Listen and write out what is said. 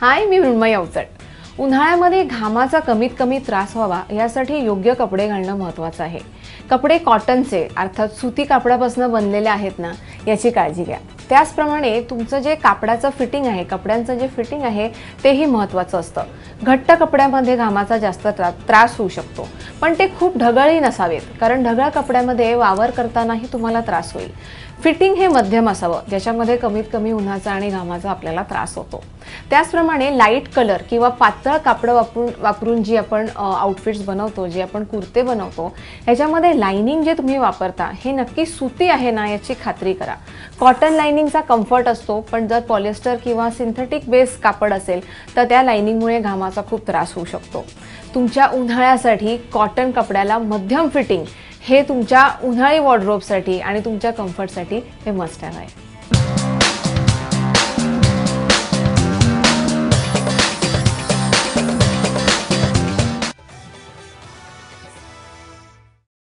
हाय, मी मृण्मयी अवचट. उन्हाळ्यामध्ये घामाचा कमीत कमी त्रास व्हावा यासाठी योग्य कपडे घालणं महत्त्वाचं आहे. कपडे कॉटनचे अर्थात सुती कापडापासून बनलेले आहेत ना, याची काळजी घ्या. त्याचप्रमाणे तुमचं जे कापडाचं फिटिंग आहे, कपड्यांचं जे फिटिंग आहे तेही महत्त्वाचं असतं. घट्ट कपड्यामध्ये घामाचा जास्त त्रास होऊ शकतो, पण ते खूप ढगळही नसावेत, कारण ढगळ कपड्यामध्ये वावर करतानाही तुम्हाला त्रास होईल. फिटिंग हे मध्यम असावं, ज्याच्यामध्ये कमीत कमी उन्हाचा आणि घामाचा आपल्याला त्रास होतो. त्याचप्रमाणे लाईट कलर किंवा पातळ कापड वापरून जी आपण आउटफिट्स बनवतो, जे आपण कुर्ते बनवतो, ह्याच्यामध्ये लाइनिंग जे तुम्ही वापरता हे नक्की सुती आहे ना याची खात्री करा. कॉटन लाइनिंगचा कम्फर्ट असतो, पण जर पॉलिस्टर किंवा सिंथेटिक बेस कापड असेल तर त्या लाइनिंगमुळे घामाचा खूप त्रास होऊ शकतो. तुमच्या उन्हाळ्यासाठी कॉटन कपड्याला मध्यम फिटिंग हे तुमच्या उन्हाळी वॉर्डरोबसाठी आणि तुमच्या कम्फर्टसाठी हे मस्ट हवं आहे.